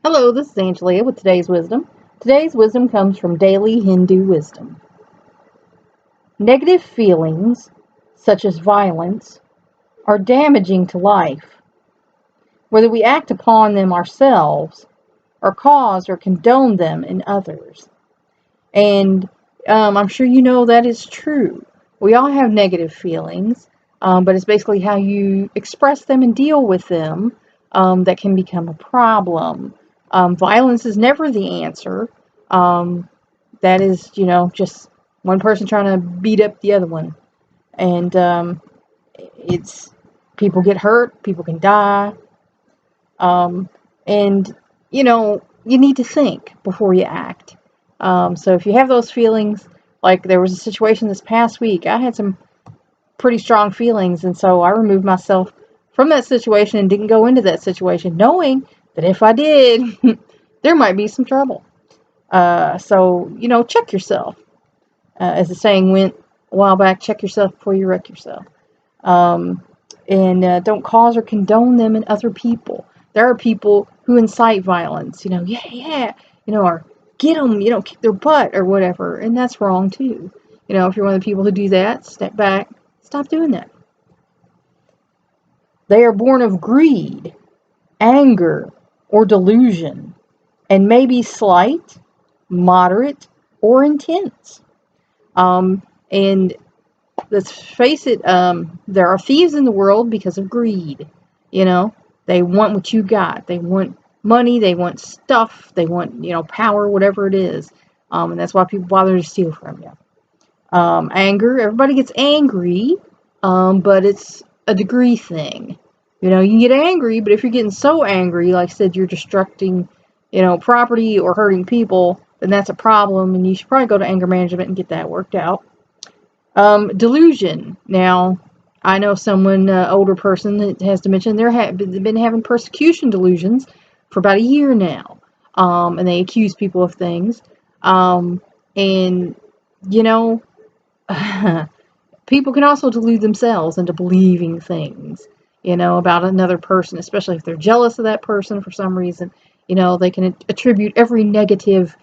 Hello, this is Angelia with today's wisdom. Today's wisdom comes from Daily Hindu Wisdom. Negative feelings, such as violence, are damaging to life, whether we act upon them ourselves or cause or condone them in others. And I'm sure you know that is true. We all have negative feelings, but it's basically how you express them and deal with them that can become a problem. Violence is never the answer. That is, just one person trying to beat up the other one. And it's people get hurt, people can die. Um, and, you need to think before you act. So if you have those feelings, like there was a situation this past week, I had some pretty strong feelings, and so I removed myself from that situation and didn't go into that situation, knowing that if I did, there might be some trouble. So check yourself. As the saying went a while back, check yourself before you wreck yourself. Um, and don't cause or condone them in other people. There are people who incite violence, or get them, kick their butt or whatever, and that's wrong too. If you're one of the people who do that, step back, stop doing that. They are born of greed, anger, or delusion, and may be slight, moderate, or intense. And let's face it, there are thieves in the world because of greed. You know, they want what you got. They want money. They want stuff. They want, power, whatever it is. And that's why people bother to steal from you. Anger, everybody gets angry, but it's a degree thing. You can get angry, but if you're getting so angry, like I said, you're destructing, property or hurting people, then that's a problem, and you should probably go to anger management and get that worked out. Delusion. Now, I know someone, older person, that has dementia, they've been having persecution delusions for about a year now, and they accuse people of things, and you know, people can also delude themselves into believing things, about another person, especially if they're jealous of that person for some reason. They can attribute every negative,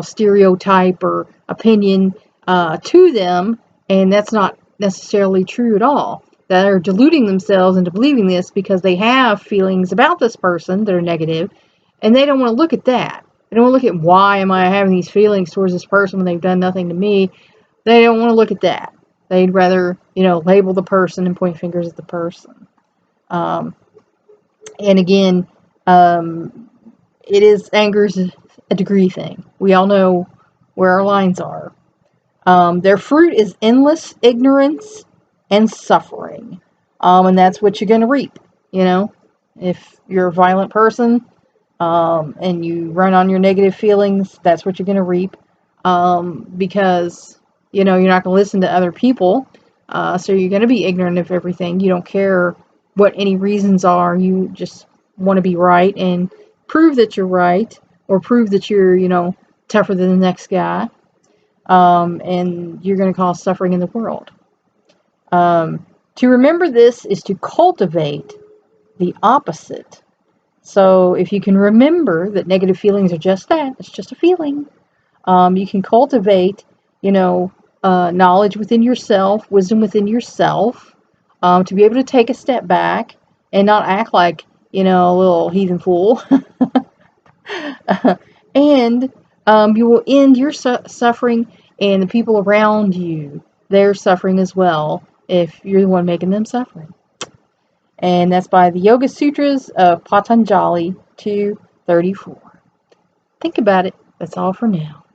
stereotype or opinion to them, and that's not necessarily true at all. They're deluding themselves into believing this because they have feelings about this person that are negative, and they don't want to look at that. They don't want to look at why am I having these feelings towards this person when they've done nothing to me. They don't want to look at that. They'd rather, label the person and point fingers at the person. Um, and again, anger's a degree thing. We all know where our lines are. Their fruit is endless ignorance and suffering. And that's what you're going to reap. If you're a violent person, and you run on your negative feelings, that's what you're going to reap. Because you're not going to listen to other people. So you're going to be ignorant of everything. You don't care what any reasons are. You just want to be right and prove that you're right, or prove that you're, tougher than the next guy. And you're going to cause suffering in the world. To remember this is to cultivate the opposite. So if you can remember that negative feelings are just that, it's just a feeling. You can cultivate, knowledge within yourself, wisdom within yourself, to be able to take a step back and not act like, a little heathen fool. And you will end your suffering, and the people around you, their suffering as well, if you're the one making them suffering. And that's by the Yoga Sutras of Patanjali 234. Think about it. That's all for now.